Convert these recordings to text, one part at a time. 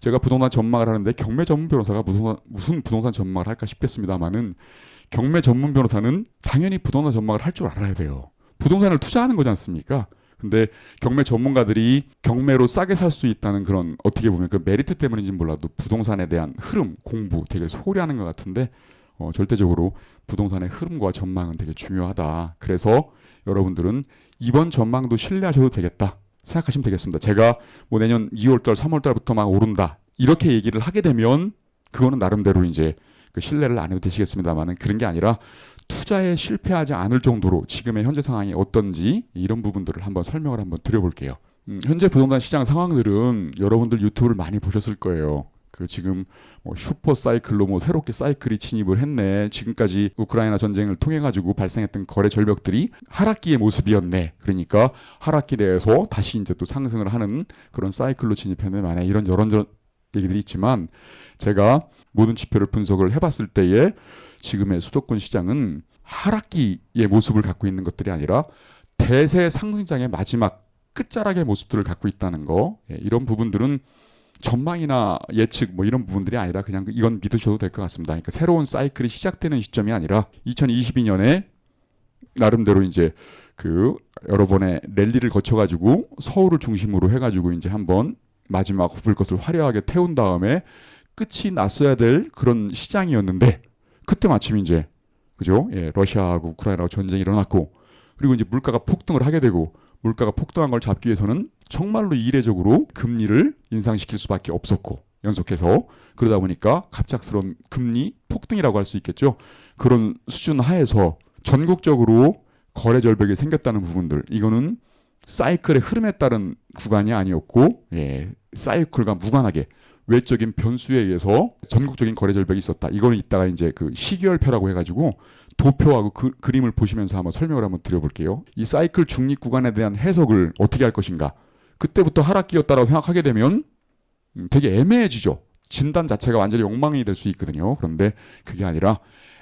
제가 부동산 전망을 하는데 경매 전문 변호사가 무슨 부동산 전망을 할까 싶겠습니다만은 경매 전문 변호사는 당연히 부동산 전망을 할 줄 알아야 돼요. 부동산을 투자하는 거지 않습니까? 근데 경매 전문가들이 경매로 싸게 살 수 있다는 그런 어떻게 보면 그 메리트 때문인지는 몰라도 부동산에 대한 흐름, 공부 되게 소홀히 하는 것 같은데 절대적으로 부동산의 흐름과 전망은 되게 중요하다. 그래서 여러분들은 이번 전망도 신뢰하셔도 되겠다 생각하시면 되겠습니다. 제가 뭐 내년 2월달, 3월달부터 막 오른다 이렇게 얘기를 하게 되면 그거는 나름대로 이제 그 신뢰를 안 해도 되시겠습니다만은 그런 게 아니라 투자에 실패하지 않을 정도로 지금의 현재 상황이 어떤지 이런 부분들을 한번 설명을 한번 드려볼게요. 현재 부동산 시장 상황들은 여러분들 유튜브를 많이 보셨을 거예요. 그 지금 뭐 슈퍼 사이클로 뭐 새롭게 사이클이 진입을 했네. 지금까지 우크라이나 전쟁을 통해 가지고 발생했던 거래 절벽들이 하락기의 모습이었네. 그러니까 하락기 내에서 다시 이제 또 상승을 하는 그런 사이클로 진입했네. 만약 이런 여론저런 얘기들이 있지만 제가 모든 지표를 분석을 해봤을 때에 지금의 수도권 시장은 하락기의 모습을 갖고 있는 것들이 아니라 대세 상승장의 마지막 끝자락의 모습들을 갖고 있다는 거. 이런 부분들은 전망이나 예측 뭐 이런 부분들이 아니라 그냥 이건 믿으셔도 될 것 같습니다. 그러니까 새로운 사이클이 시작되는 시점이 아니라 2022년에 나름대로 이제 그 여러 번의 랠리를 거쳐가지고 서울을 중심으로 해가지고 이제 한번 마지막 hov을 것을 화려하게 태운 다음에 끝이 났어야 될 그런 시장이었는데 그때 마침 이제 그죠? 예, 러시아하고 우크라이나하고 전쟁이 일어났고 그리고 이제 물가가 폭등을 하게 되고 물가가 폭등한 걸 잡기 위해서는 정말로 이례적으로 금리를 인상시킬 수밖에 없었고 연속해서 그러다 보니까 갑작스러운 금리 폭등이라고 할 수 있겠죠. 그런 수준 하에서 전국적으로 거래 절벽이 생겼다는 부분들 이거는 사이클의 흐름에 따른 구간이 아니었고 사이클과 무관하게 외적인 변수에 의해서 전국적인 거래 절벽이 있었다. 이거는 이따가 이제 그 시계열표라고 해가지고 도표하고 그림을 보시면서 한번 설명을 한번 드려볼게요. 이 사이클 중립 구간에 대한 해석을 어떻게 할 것인가. 그때부터 하락기였다라고 생각하게 되면 되게 애매해지죠. 진단 자체가 완전히 엉망이 될 수 있거든요. 그런데 그게 아니라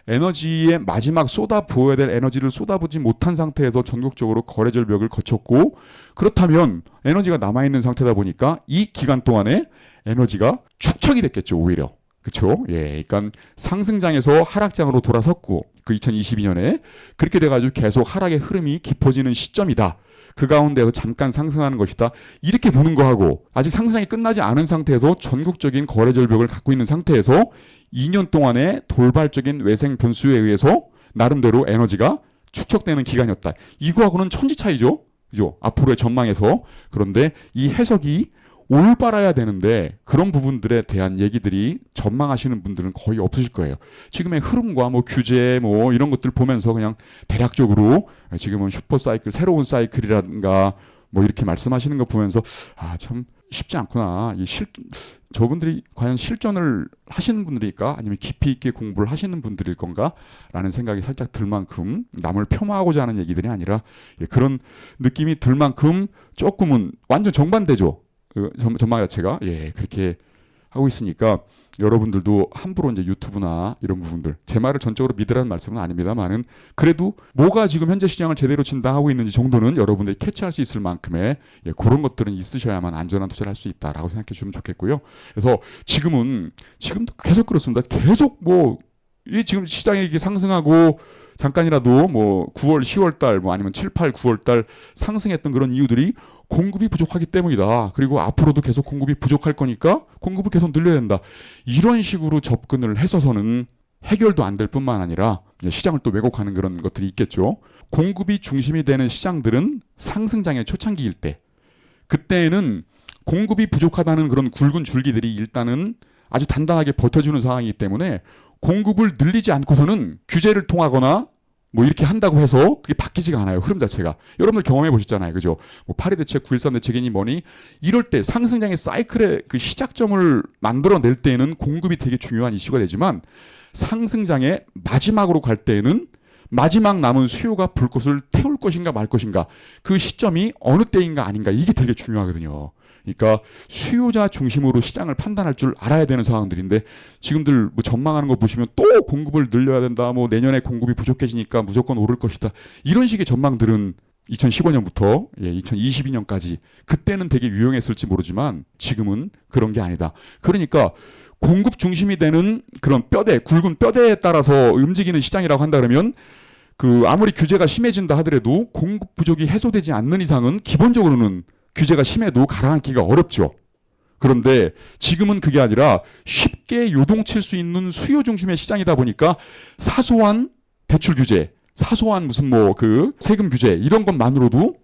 에너지에 마지막 쏟아 부어야 될 에너지를 쏟아부지 못한 상태에서 전국적으로 거래 절벽을 거쳤고 그렇다면 에너지가 남아있는 상태다 보니까 이 기간 동안에 에너지가 축적이 됐겠죠. 오히려. 그렇죠? 예, 그러니까 상승장에서 하락장으로 돌아섰고 그 2022년에 그렇게 돼가지고 계속 하락의 흐름이 깊어지는 시점이다. 그 가운데서 잠깐 상승하는 것이다. 이렇게 보는 거하고 아직 상승이 끝나지 않은 상태에서 전국적인 거래 절벽을 갖고 있는 상태에서 2년 동안의 돌발적인 외생 변수에 의해서 나름대로 에너지가 축적되는 기간이었다. 이거하고는 천지 차이죠. 그죠? 앞으로의 전망에서. 그런데 이 해석이 올바라야 되는데 그런 부분들에 대한 얘기들이 전망하시는 분들은 거의 없으실 거예요. 지금의 흐름과 뭐 규제 뭐 이런 것들 보면서 그냥 대략적으로 지금은 슈퍼 사이클, 새로운 사이클이라든가 뭐 이렇게 말씀하시는 거 보면서 아, 참 쉽지 않구나. 저분들이 과연 실전을 하시는 분들일까? 아니면 깊이 있게 공부를 하시는 분들일 건가? 라는 생각이 살짝 들 만큼 남을 폄하하고자 하는 얘기들이 아니라 그런 느낌이 들 만큼 조금은 완전 정반대죠. 그 전망 자체가 그렇게 하고 있으니까 여러분들도 함부로 이제 유튜브나 이런 부분들 제 말을 전적으로 믿으라는 말씀은 아닙니다만은 그래도 뭐가 지금 현재 시장을 제대로 진단하고 있는지 정도는 여러분들이 캐치할 수 있을 만큼의 그런 것들은 있으셔야만 안전한 투자를 할 수 있다라고 생각해 주시면 좋겠고요. 그래서 지금도 계속 그렇습니다. 계속 이 지금 시장이 이렇게 상승하고 잠깐이라도 뭐 9월, 10월 달 뭐 아니면 7, 8, 9월 달 상승했던 그런 이유들이 공급이 부족하기 때문이다. 그리고 앞으로도 계속 공급이 부족할 거니까 공급을 계속 늘려야 된다. 이런 식으로 접근을 해서는 해결도 안 될 뿐만 아니라 시장을 또 왜곡하는 그런 것들이 있겠죠. 공급이 중심이 되는 시장들은 상승장의 초창기일 때 그때는 공급이 부족하다는 그런 굵은 줄기들이 일단은 아주 단단하게 버텨주는 상황이기 때문에 공급을 늘리지 않고서는 규제를 통하거나 뭐 이렇게 한다고 해서 그게 바뀌지가 않아요. 흐름 자체가. 여러분들 경험해 보셨잖아요. 그죠? 뭐 8.2 대책, 9.13 대책이니 뭐니 이럴 때 상승장의 사이클의 그 시작점을 만들어낼 때에는 공급이 되게 중요한 이슈가 되지만 상승장의 마지막으로 갈 때에는 마지막 남은 수요가 불꽃을 태울 것인가 말 것인가 그 시점이 어느 때인가 아닌가 이게 되게 중요하거든요. 그러니까 수요자 중심으로 시장을 판단할 줄 알아야 되는 상황들인데 지금들 뭐 전망하는 거 보시면 또 공급을 늘려야 된다. 뭐 내년에 공급이 부족해지니까 무조건 오를 것이다. 이런 식의 전망들은 2015년부터 2022년까지 그때는 되게 유용했을지 모르지만 지금은 그런 게 아니다. 그러니까 공급 중심이 되는 그런 뼈대, 굵은 뼈대에 따라서 움직이는 시장이라고 한다 그러면 그 아무리 규제가 심해진다 하더라도 공급 부족이 해소되지 않는 이상은 기본적으로는 규제가 심해도 가라앉기가 어렵죠. 그런데 지금은 그게 아니라 쉽게 요동칠 수 있는 수요 중심의 시장이다 보니까 사소한 대출 규제, 사소한 무슨 뭐 그 세금 규제 이런 것만으로도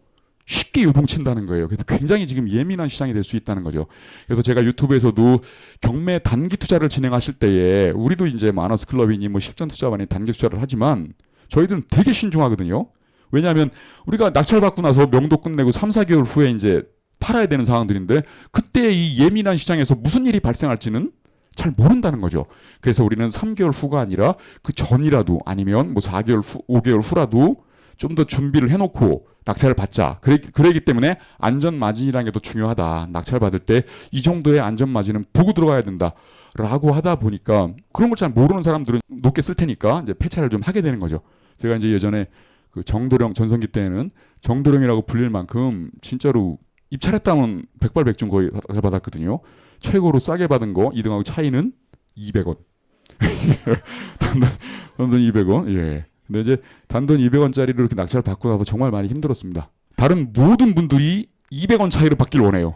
쉽게 요동친다는 거예요. 그래서 굉장히 지금 예민한 시장이 될 수 있다는 거죠. 그래서 제가 유튜브에서도 경매 단기 투자를 진행하실 때에 우리도 이제 마너스 클럽이니 뭐 실전 투자반이 단기 투자를 하지만 저희들은 되게 신중하거든요. 왜냐하면 우리가 낙찰받고 나서 명도 끝내고 3, 4개월 후에 이제 팔아야 되는 상황들인데 그때 이 예민한 시장에서 무슨 일이 발생할지는 잘 모른다는 거죠. 그래서 우리는 3개월 후가 아니라 그 전이라도 아니면 뭐 4개월 후, 5개월 후라도 좀 더 준비를 해놓고 낙찰을 받자. 그러기 때문에 안전 마진이라는 게 더 중요하다. 낙찰 받을 때 이 정도의 안전 마진은 보고 들어가야 된다. 라고 하다 보니까 그런 걸 잘 모르는 사람들은 높게 쓸 테니까 이제 폐차를 좀 하게 되는 거죠. 제가 이제 예전에 그 정도령 전성기 때는 정도령이라고 불릴 만큼 진짜로 입찰했다면 백발백중 거의 잘 받았거든요. 최고로 싸게 받은 거 2등하고 차이는 200원. 단돈 200원. 예. 근데 이제 단돈 200원짜리로 이렇게 낙찰을 받고 나서 정말 많이 힘들었습니다. 다른 모든 분들이 200원 차이로 받길 원해요.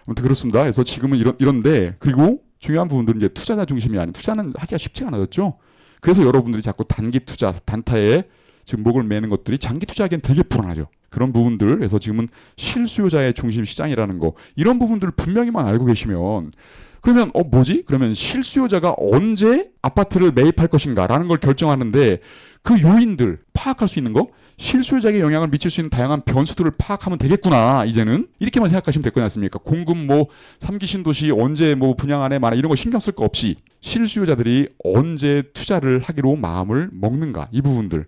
아무튼 그렇습니다. 그래서 지금은 이런데 그리고 중요한 부분들은 이제 투자자 중심이 아닌 투자는 하기가 쉽지가 않았죠. 그래서 여러분들이 자꾸 단기 투자, 단타에 지금 목을 매는 것들이 장기 투자하기엔 되게 불안하죠. 그런 부분들, 그래서 지금은 실수요자의 중심 시장이라는 거 이런 부분들을 분명히만 알고 계시면 그러면 뭐지? 그러면 실수요자가 언제 아파트를 매입할 것인가라는 걸 결정하는데 그 요인들 파악할 수 있는 거 실수요자에게 영향을 미칠 수 있는 다양한 변수들을 파악하면 되겠구나. 이제는 이렇게만 생각하시면 될 거지 않습니까? 공급 뭐 3기 신도시 언제 뭐 분양하네 마네 이런 거 신경 쓸 거 없이 실수요자들이 언제 투자를 하기로 마음을 먹는가 이 부분들.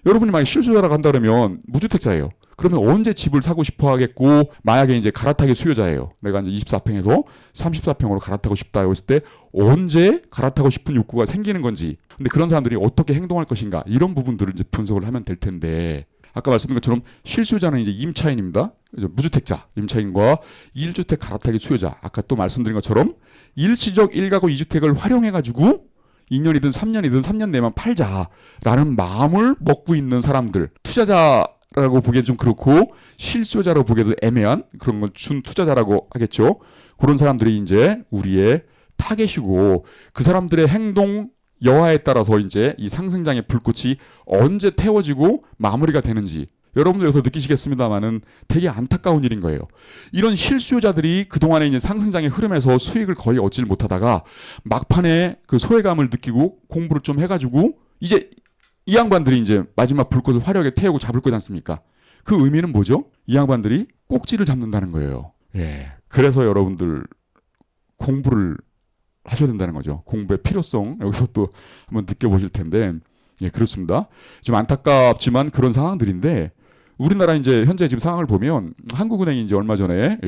여러분이 만약 실수요자라고 한다 그러면 무주택자예요. 그러면 언제 집을 사고 싶어 하겠고 만약에 이제 갈아타기 수요자예요. 내가 이제 24평에서 34평으로 갈아타고 싶다 했을 때 언제 갈아타고 싶은 욕구가 생기는 건지. 근데 그런 사람들이 어떻게 행동할 것인가 이런 부분들을 이제 분석을 하면 될 텐데 아까 말씀드린 것처럼 실수요자는 이제 임차인입니다. 무주택자, 임차인과 1주택 갈아타기 수요자. 아까 또 말씀드린 것처럼 일시적 1가구 2주택을 활용해가지고 2년이든 3년이든 3년 내만 팔자라는 마음을 먹고 있는 사람들. 투자자라고 보기엔 좀 그렇고 실수요자라고 보기에도 애매한 그런 건 준투자자라고 하겠죠. 그런 사람들이 이제 우리의 타겟이고 그 사람들의 행동 여하에 따라서 이제 이 상승장의 불꽃이 언제 태워지고 마무리가 되는지 여러분들 여기서 느끼시겠습니다만은 되게 안타까운 일인 거예요. 이런 실수요자들이 그동안에 이제 상승장의 흐름에서 수익을 거의 얻지를 못하다가 막판에 그 소외감을 느끼고 공부를 좀 해가지고 이제 이 양반들이 이제 마지막 불꽃을 화려하게 태우고 잡을 거지 않습니까? 그 의미는 뭐죠? 이 양반들이 꼭지를 잡는다는 거예요. 예. 그래서 여러분들 공부를 하셔야 된다는 거죠. 공부의 필요성 여기서 또 한번 느껴보실 텐데 예, 그렇습니다. 좀 안타깝지만 그런 상황들인데 우리나라 이제 현재 지금 상황을 보면 한국은행이 이제 얼마 전에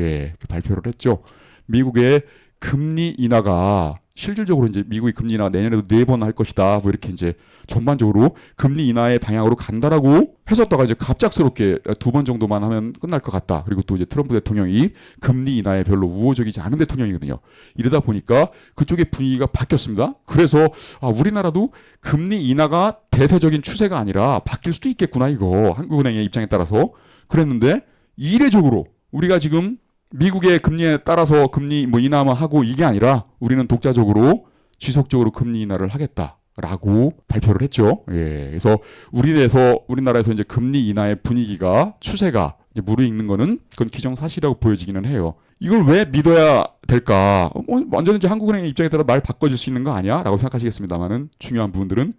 발표를 했죠. 미국의 금리 인하가 실질적으로 이제 미국이 금리 인하 내년에도 4번 할 것이다. 뭐 이렇게 이제 전반적으로 금리 인하의 방향으로 간다라고 했었다가 이제 갑작스럽게 2번 정도만 하면 끝날 것 같다. 그리고 또 이제 트럼프 대통령이 금리 인하에 별로 우호적이지 않은 대통령이거든요. 이러다 보니까 그쪽의 분위기가 바뀌었습니다. 그래서 우리나라도 금리 인하가 대세적인 추세가 아니라 바뀔 수도 있겠구나 이거 한국은행의 입장에 따라서 그랬는데 이례적으로 우리가 지금 미국의 금리에 따라서 금리 뭐 인하만 하고 이게 아니라 우리는 독자적으로 지속적으로 금리 인하를 하겠다라고 발표를 했죠. 예. 그래서 우리나라에서 이제 금리 인하의 분위기가 추세가 이제 무르익는 거는 그건 기정사실이라고 보여지기는 해요. 이걸 왜 믿어야 될까? 완전히 이제 한국은행의 입장에 따라 말 바꿔줄 수 있는 거 아니야? 라고 생각하시겠습니다만은 중요한 부분들은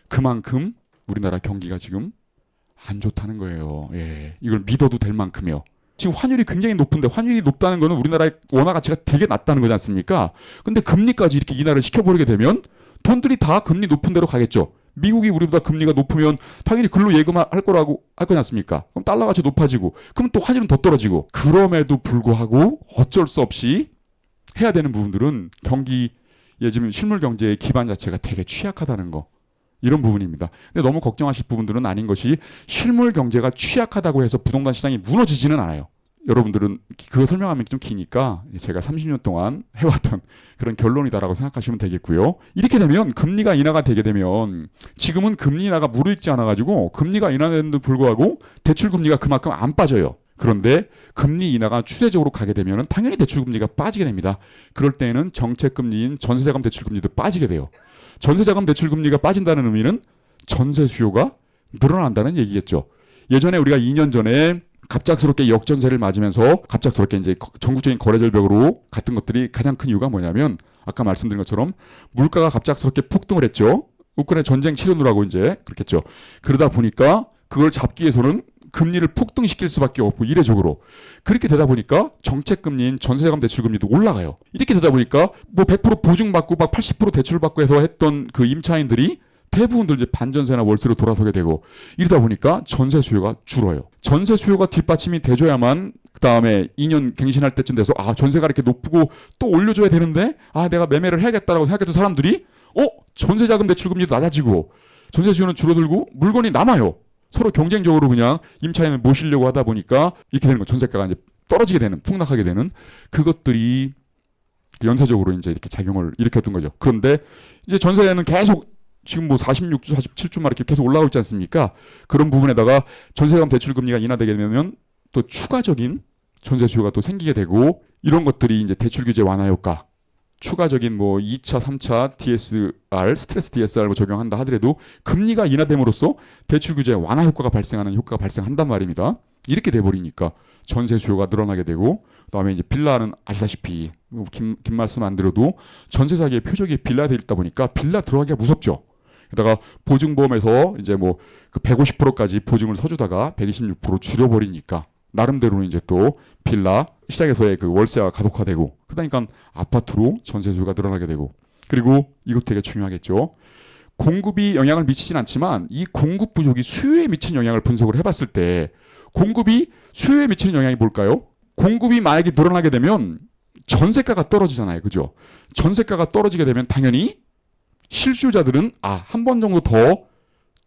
그만큼 우리나라 경기가 지금 안 좋다는 거예요. 예. 이걸 믿어도 될 만큼이요. 지금 환율이 굉장히 높은데 환율이 높다는 거는 우리나라의 원화 가치가 되게 낮다는 거지 않습니까? 근데 금리까지 이렇게 인하를 시켜버리게 되면 돈들이 다 금리 높은 데로 가겠죠. 미국이 우리보다 금리가 높으면 당연히 글로 예금할 거라고 할 거지 않습니까? 그럼 달러 가치 높아지고 그럼 또 환율은 더 떨어지고 그럼에도 불구하고 어쩔 수 없이 해야 되는 부분들은 경기에 지금 실물 경제의 기반 자체가 되게 취약하다는 거. 이런 부분입니다. 근데 너무 걱정하실 부분들은 아닌 것이 실물 경제가 취약하다고 해서 부동산 시장이 무너지지는 않아요. 여러분들은 그거 설명하면 좀 기니까 제가 30년 동안 해왔던 그런 결론이다라고 생각하시면 되겠고요. 이렇게 되면 금리가 인하가 되게 되면 지금은 금리 인하가 무르익지 않아가지고 금리가 인하되는데도 불구하고 대출 금리가 그만큼 안 빠져요. 그런데 금리 인하가 추세적으로 가게 되면 당연히 대출 금리가 빠지게 됩니다. 그럴 때에는 정책 금리인 전세자금 대출 금리도 빠지게 돼요. 전세자금 대출 금리가 빠진다는 의미는 전세 수요가 늘어난다는 얘기겠죠. 예전에 우리가 2년 전에 갑작스럽게 역전세를 맞으면서 갑작스럽게 이제 전국적인 거래 절벽으로 갔던 것들이 가장 큰 이유가 뭐냐면 아까 말씀드린 것처럼 물가가 갑작스럽게 폭등을 했죠. 우크라이나 전쟁 치르느라고 이제 그렇겠죠. 그러다 보니까 그걸 잡기 위해서는 금리를 폭등시킬 수밖에 없고 이례적으로 그렇게 되다 보니까 정책 금리인 전세자금 대출 금리도 올라가요. 이렇게 되다 보니까 뭐 100% 보증받고 막 80% 대출받고 해서 했던 그 임차인들이 대부분들 이제 반전세나 월세로 돌아서게 되고 이러다 보니까 전세 수요가 줄어요. 전세 수요가 뒷받침이 돼줘야만 그 다음에 2년 갱신할 때쯤 돼서 아 전세가 이렇게 높고 또 올려줘야 되는데 아 내가 매매를 해야겠다라고 생각했던 사람들이 전세자금 대출금리도 낮아지고 전세 수요는 줄어들고 물건이 남아요. 서로 경쟁적으로 그냥 임차인을 모시려고 하다 보니까 이렇게 되는 거 전세가가 이제 떨어지게 되는 폭락하게 되는 그것들이 연쇄적으로 이제 이렇게 작용을 일으켰던 거죠. 그런데 이제 전세는 계속 지금 뭐 46주, 47주 막 이렇게 계속 올라오고 있지 않습니까? 그런 부분에다가 전세자금 대출 금리가 인하되게 되면 또 추가적인 전세 수요가 또 생기게 되고 이런 것들이 이제 대출 규제 완화 효과, 추가적인 뭐 2차, 3차 DSR, 스트레스 DSR 적용한다 하더라도 금리가 인하됨으로써 대출 규제 완화 효과가 발생하는 효과가 발생한단 말입니다. 이렇게 돼 버리니까 전세 수요가 늘어나게 되고 그다음에 이제 빌라는 아시다시피 긴 말씀 안 드려도 전세 사기의 표적이 빌라에 돼 있다 보니까 빌라 들어가기가 무섭죠. 게다가 보증보험에서 이제 뭐 그 150%까지 보증을 서주다가 126% 줄여버리니까 나름대로는 이제 또 빌라 시장에서의 그 월세가 가속화되고 그러니까 아파트로 전세 수요가 늘어나게 되고 그리고 이것 되게 중요하겠죠. 공급이 영향을 미치진 않지만 이 공급 부족이 수요에 미치는 영향을 분석을 해봤을 때 공급이 수요에 미치는 영향이 뭘까요? 공급이 만약에 늘어나게 되면 전세가가 떨어지잖아요. 그죠? 전세가가 떨어지게 되면 당연히 실수요자들은 한 번 정도 더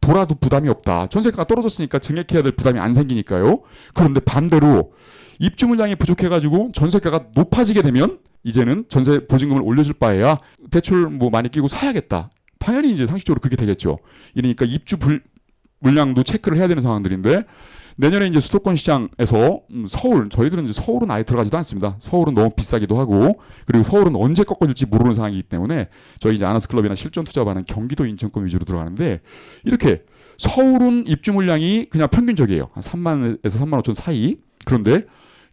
돌아도 부담이 없다. 전세가가 떨어졌으니까 증액해야 될 부담이 안 생기니까요. 그런데 반대로 입주 물량이 부족해가지고 전세가가 높아지게 되면 이제는 전세 보증금을 올려줄 바에야 대출 뭐 많이 끼고 사야겠다. 당연히 이제 상식적으로 그렇게 되겠죠. 이러니까 입주 물량도 체크를 해야 되는 상황들인데 내년에 이제 수도권 시장에서 서울 저희들은 이제 서울은 아예 들어가지도 않습니다. 서울은 너무 비싸기도 하고 그리고 서울은 언제 꺾어질지 모르는 상황이기 때문에 저희 이제 아나스클럽이나 실전 투자반은 경기도 인천권 위주로 들어가는데 이렇게 서울은 입주 물량이 그냥 평균적이에요. 한 3만에서 3만 5천 사이. 그런데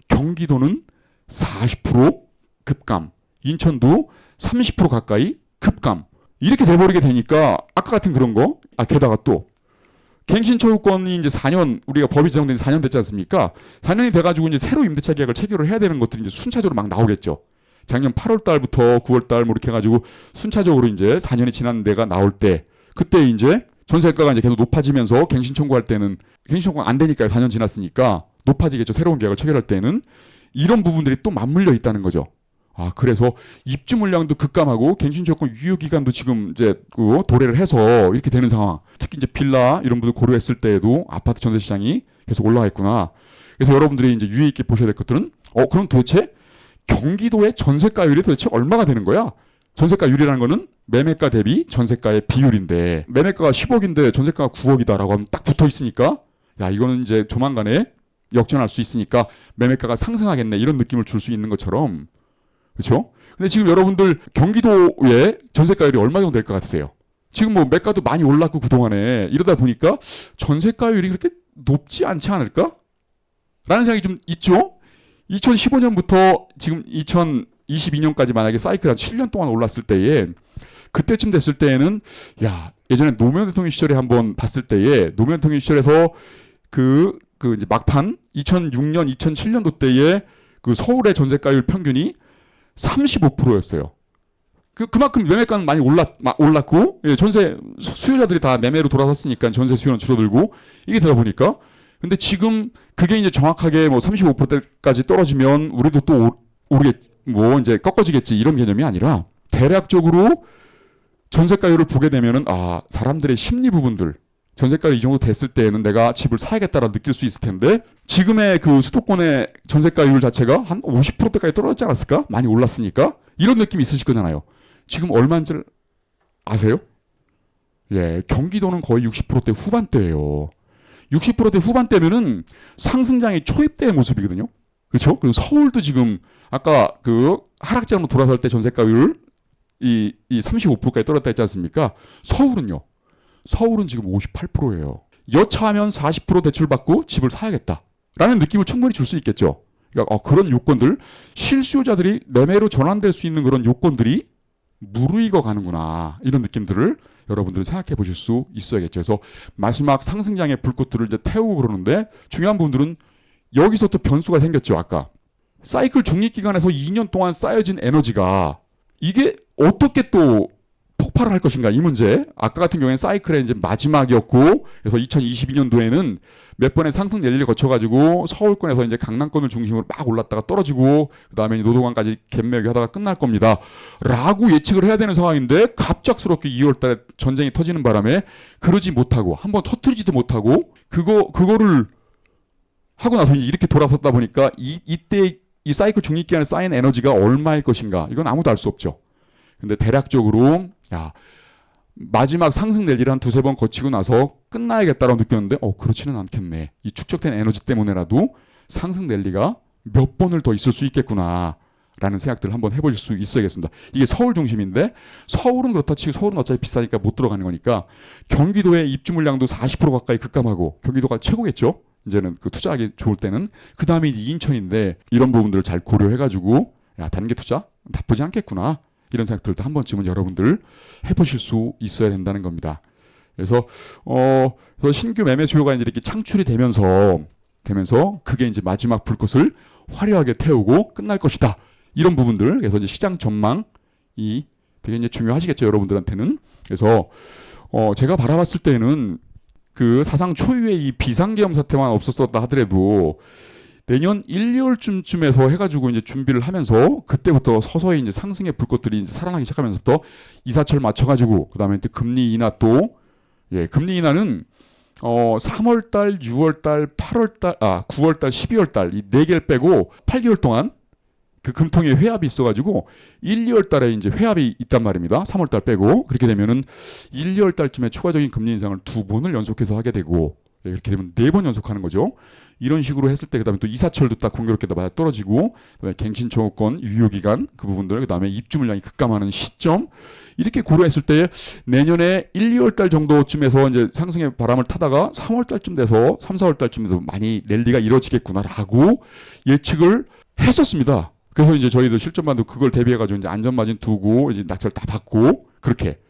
경기도는 40% 급감, 인천도 30% 가까이 급감. 이렇게 돼버리게 되니까 아까 같은 그런 거, 게다가 또 갱신처우권이 이제 4년 우리가 법이 제정된 지 4년 됐지 않습니까? 4년이 돼가지고 이제 새로 임대차 계약을 체결을 해야 되는 것들이 이제 순차적으로 막 나오겠죠. 작년 8월 달부터 9월 달 뭐 이렇게 해가지고 순차적으로 이제 4년이 지난 데가 나올 때 그때 이제 전세가가 이제 계속 높아지면서 갱신 청구할 때는 갱신 청구가 안 되니까요. 4년 지났으니까 높아지겠죠. 새로운 계약을 체결할 때는 이런 부분들이 또 맞물려 있다는 거죠. 그래서 입주 물량도 급감하고 갱신조건 유효 기간도 지금 이제 그 도래를 해서 이렇게 되는 상황. 특히 이제 빌라 이런 분들 고려했을 때에도 아파트 전세 시장이 계속 올라가 있구나. 그래서 여러분들이 이제 유의 있게 보셔야 될 것들은 그럼 도대체 경기도의 전세가율이 도대체 얼마가 되는 거야? 전세가율이라는 거는 매매가 대비 전세가의 비율인데 매매가가 10억인데 전세가가 9억이다라고 하면 딱 붙어 있으니까 이거는 이제 조만간에 역전할 수 있으니까 매매가가 상승하겠네 이런 느낌을 줄 수 있는 것처럼 그렇죠? 근데 지금 여러분들 경기도의 전세가율이 얼마 정도 될 것 같으세요? 지금 뭐 매가도 많이 올랐고 그동안에 이러다 보니까 전세가율이 그렇게 높지 않지 않을까? 라는 생각이 좀 있죠? 2015년부터 지금 2022년까지 만약에 사이클 한 7년 동안 올랐을 때에 그때쯤 됐을 때에는 예전에 노무현 대통령 시절에 한번 봤을 때에 노무현 대통령 시절에서 그 이제 막판 2006년 2007년도 때에 그 서울의 전세가율 평균이 35%였어요. 그만큼 매매가는 많이 올랐고 전세 수요자들이 다 매매로 돌아섰으니까 전세 수요는 줄어들고 이게 되다 보니까 근데 지금 그게 이제 정확하게 뭐 35%까지 떨어지면 우리도 또 오르겠 뭐 이제 꺾어지겠지 이런 개념이 아니라 대략적으로 전세가율을 보게 되면은 사람들의 심리 부분들, 전세가율이 이 정도 됐을 때에는 내가 집을 사야겠다라 느낄 수 있을 텐데 지금의 그 수도권의 전세가율 자체가 한 50%대까지 떨어졌지 않았을까? 많이 올랐으니까 이런 느낌이 있으실 거잖아요. 지금 얼마인지 아세요? 예, 경기도는 거의 60%대 후반대예요. 60%대 후반대면은 상승장이 초입대의 모습이거든요. 그렇죠? 그리고 서울도 지금 아까 그 하락장으로 돌아설 때 전세가율 이 35%까지 떨어졌다 했지 않습니까? 서울은요. 서울은 지금 58%예요. 여차하면 40% 대출받고 집을 사야겠다. 라는 느낌을 충분히 줄 수 있겠죠. 그러니까 그런 요건들, 실수요자들이 매매로 전환될 수 있는 그런 요건들이 무르익어 가는구나. 이런 느낌들을 여러분들은 생각해 보실 수 있어야겠죠. 그래서 마지막 상승장의 불꽃들을 이제 태우고 그러는데 중요한 분들은 여기서 또 변수가 생겼죠. 아까 사이클 중립기간에서 2년 동안 쌓여진 에너지가 이게 어떻게 또 폭발을 할 것인가 이 문제. 아까 같은 경우에는 사이클의 이제 마지막이었고 그래서 2022년도에는 몇 번의 상승 랠리를 거쳐가지고 서울권에서 이제 강남권을 중심으로 막 올랐다가 떨어지고 그 다음에 노동강까지 갭매기 하다가 끝날 겁니다. 라고 예측을 해야 되는 상황인데 갑작스럽게 2월달에 전쟁이 터지는 바람에 그러지 못하고 한번 터트리지도 못하고 그거를 하고 나서 이렇게 돌아섰다 보니까 이때 이 사이클 중립기간에 쌓인 에너지가 얼마일 것인가 이건 아무도 알 수 없죠. 근데 대략적으로 마지막 상승 랠리를 한 두세 번 거치고 나서 끝나야겠다라고 느꼈는데 그렇지는 않겠네. 이 축적된 에너지 때문에라도 상승 랠리가 몇 번을 더 있을 수 있겠구나 라는 생각들을 한번 해보실 수 있어야겠습니다. 이게 서울 중심인데 서울은 그렇다 치고 서울은 어차피 비싸니까 못 들어가는 거니까 경기도의 입주 물량도 40% 가까이 급감하고 경기도가 최고겠죠. 이제는 그 투자하기 좋을 때는 그 다음에 인천인데 이런 부분들을 잘 고려해가지고 단기 투자 나쁘지 않겠구나. 이런 생각들도 한 번쯤은 여러분들 해보실 수 있어야 된다는 겁니다. 그래서 신규 매매 수요가 이제 이렇게 창출이 되면서 그게 이제 마지막 불꽃을 화려하게 태우고 끝날 것이다. 이런 부분들. 그래서 이제 시장 전망이 되게 이제 중요하시겠죠, 여러분들한테는. 그래서 제가 바라봤을 때는 그 사상 초유의 이 비상계엄 사태만 없었었다 하더라도 내년 1, 2월쯤에서 해가지고 이제 준비를 하면서 그때부터 서서히 이제 상승의 불꽃들이 이제 살아나기 시작하면서부터 이사철 맞춰가지고 그 다음에 또 금리 인하 금리 인하는 3월달, 6월달, 8월달, 9월달, 12월달 이 4개를 빼고 8개월 동안 그 금통에 회합이 있어가지고 1, 2월달에 이제 회합이 있단 말입니다. 3월달 빼고 그렇게 되면은 1, 2월달쯤에 추가적인 금리 인상을 2번을 연속해서 하게 되고 이렇게 되면 4번 연속하는 거죠. 이런 식으로 했을 때 그다음에 또 이사철도 딱 공교롭게 맞아 떨어지고 그다음에 갱신청구권 유효기간 그 부분들 그다음에 입주 물량이 급감하는 시점 이렇게 고려했을 때 내년에 1, 2월 달 정도쯤에서 이제 상승의 바람을 타다가 3월 달쯤 돼서 3, 4월 달쯤에서 많이 랠리가 이루어지겠구나라고 예측을 했었습니다. 그래서 이제 저희도 실전반도 그걸 대비해가지고 이제 안전마진 두고 이제 낙찰 다 받고 그렇게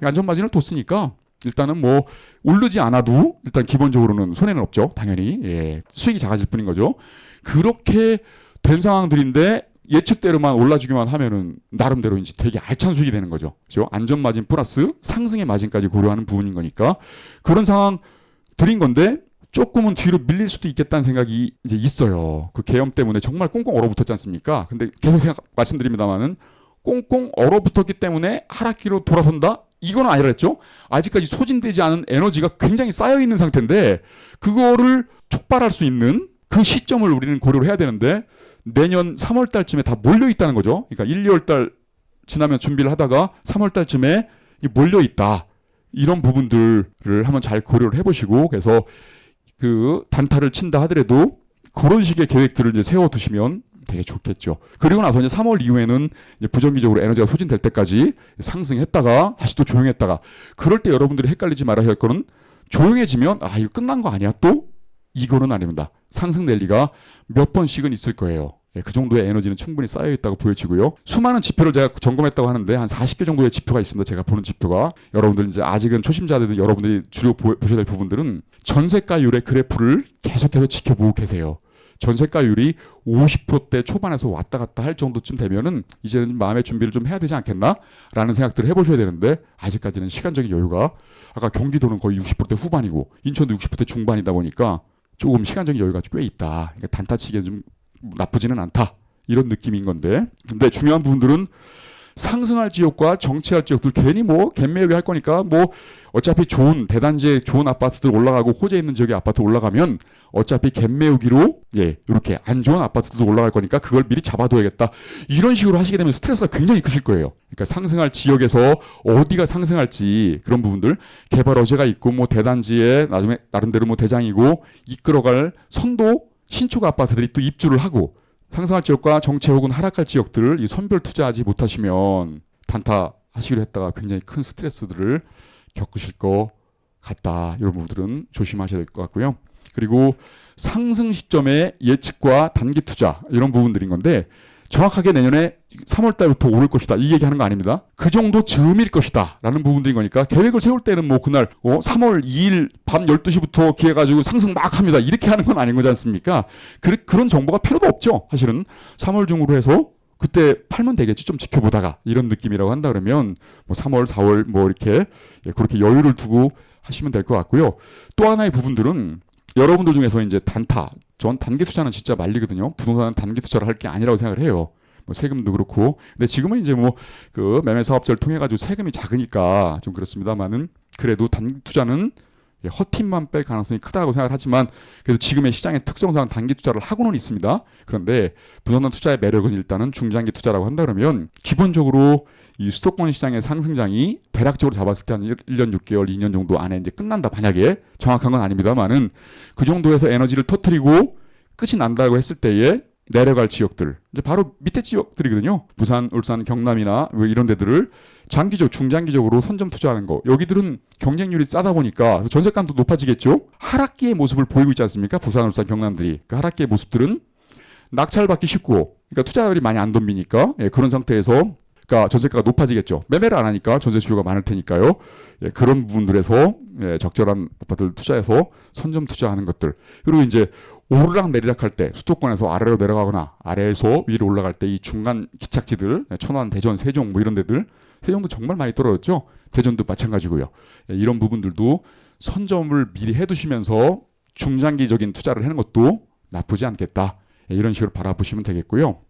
안전마진을 뒀으니까 일단은 뭐 오르지 않아도 일단 기본적으로는 손해는 없죠. 당연히 수익이 작아질 뿐인 거죠. 그렇게 된 상황들인데 예측대로만 올라주기만 하면은 나름대로 이제 되게 알찬 수익이 되는 거죠. 그렇죠? 안전마진 플러스 상승의 마진까지 고려하는 부분인 거니까 그런 상황들인 건데 조금은 뒤로 밀릴 수도 있겠다는 생각이 이제 있어요. 그 계엄 때문에 정말 꽁꽁 얼어붙었지 않습니까? 근데 계속 말씀드립니다만은 꽁꽁 얼어붙었기 때문에 하락기로 돌아선다? 이건 아니라 했죠. 아직까지 소진되지 않은 에너지가 굉장히 쌓여있는 상태인데 그거를 촉발할 수 있는 그 시점을 우리는 고려를 해야 되는데 내년 3월 달쯤에 다 몰려있다는 거죠. 그러니까 1, 2월 달 지나면 준비를 하다가 3월 달쯤에 몰려있다. 이런 부분들을 한번 잘 고려를 해보시고 그래서 그 단타를 친다 하더라도 그런 식의 계획들을 이제 세워두시면 되게 좋겠죠. 그리고 나서 이제 3월 이후에는 이제 부정기적으로 에너지가 소진될 때까지 상승했다가 다시 또 조용했다가 그럴 때 여러분들이 헷갈리지 말아야 할 거는 조용해지면 이거 끝난 거 아니야 또? 이거는 아닙니다. 상승 랠리가 몇 번씩은 있을 거예요. 그 정도의 에너지는 충분히 쌓여있다고 보여지고요. 수많은 지표를 제가 점검했다고 하는데 한 40개 정도의 지표가 있습니다. 제가 보는 지표가. 여러분들 이제 아직은 초심자들은 여러분들이 주로 보셔야 될 부분들은 전세가율의 그래프를 계속해서 지켜보고 계세요. 전세가율이 50%대 초반에서 왔다 갔다 할 정도쯤 되면은 이제는 마음의 준비를 좀 해야 되지 않겠나라는 생각들을 해보셔야 되는데 아직까지는 시간적인 여유가 아까 경기도는 거의 60%대 후반이고 인천도 60%대 중반이다 보니까 조금 시간적인 여유가 꽤 있다. 그러니까 단타치기엔 좀 나쁘지는 않다. 이런 느낌인 건데 근데 중요한 부분들은 상승할 지역과 정체할 지역들 괜히 뭐 갭매우기 할 거니까 뭐 어차피 좋은 대단지에 좋은 아파트들 올라가고 호재 있는 지역의 아파트 올라가면 어차피 갭매우기로 이렇게 안 좋은 아파트도 올라갈 거니까 그걸 미리 잡아둬야겠다. 이런 식으로 하시게 되면 스트레스가 굉장히 크실 거예요. 그러니까 상승할 지역에서 어디가 상승할지 그런 부분들 개발 허재가 있고 뭐 대단지에 나중에 나름대로 뭐 대장이고 이끌어갈 선도 신축 아파트들이 또 입주를 하고 상승할 지역과 정체 혹은 하락할 지역들을 이 선별 투자하지 못하시면 단타하시기로 했다가 굉장히 큰 스트레스들을 겪으실 것 같다. 이런 부분들은 조심하셔야 될 것 같고요. 그리고 상승 시점의 예측과 단기 투자 이런 부분들인 건데 정확하게 내년에 3월 달부터 오를 것이다. 이 얘기하는 거 아닙니다. 그 정도 즈음일 것이다. 라는 부분들인 거니까 계획을 세울 때는 뭐 그날 3월 2일 밤 12시부터 기해가지고 상승 막 합니다. 이렇게 하는 건 아닌 거지 않습니까? 그런 정보가 필요도 없죠. 사실은 3월 중으로 해서 그때 팔면 되겠지. 좀 지켜보다가 이런 느낌이라고 한다 그러면 뭐 3월, 4월 뭐 이렇게 그렇게 여유를 두고 하시면 될 것 같고요. 또 하나의 부분들은 여러분들 중에서 이제 전 단기 투자는 진짜 말리거든요. 부동산은 단기 투자를 할 게 아니라고 생각을 해요. 뭐 세금도 그렇고. 근데 지금은 이제 뭐 그 매매 사업자를 통해 가지고 세금이 작으니까 좀 그렇습니다만은 그래도 단기 투자는 헛팀만 뺄 가능성이 크다고 생각을 하지만 그래도 지금의 시장의 특성상 단기 투자를 하고는 있습니다. 그런데 부동산 투자의 매력은 일단은 중장기 투자라고 한다 그러면 기본적으로 이 수도권 시장의 상승장이 대략적으로 잡았을 때 한 1년 6개월, 2년 정도 안에 이제 끝난다. 만약에 정확한 건 아닙니다만은 그 정도에서 에너지를 터뜨리고 끝이 난다고 했을 때에 내려갈 지역들 이제 바로 밑에 지역들이거든요. 부산, 울산, 경남이나 뭐 이런 데들을 장기적, 중장기적으로 선점 투자하는 거. 여기들은 경쟁률이 싸다 보니까 전세감도 높아지겠죠. 하락기의 모습을 보이고 있지 않습니까? 부산, 울산, 경남들이. 그 하락기의 모습들은 낙찰받기 쉽고, 그러니까 투자율이 많이 안 덤비니까 그런 상태에서 그러니까 전세가가 높아지겠죠. 매매를 안 하니까 전세 수요가 많을 테니까요. 그런 부분들에서 적절한 아파트를 투자해서 선점 투자하는 것들. 그리고 이제 오르락 내리락 할 때 수도권에서 아래로 내려가거나 아래에서 위로 올라갈 때 이 중간 기착지들 천안, 대전, 세종 뭐 이런 데들 세종도 정말 많이 떨어졌죠. 대전도 마찬가지고요. 이런 부분들도 선점을 미리 해두시면서 중장기적인 투자를 하는 것도 나쁘지 않겠다. 이런 식으로 바라보시면 되겠고요.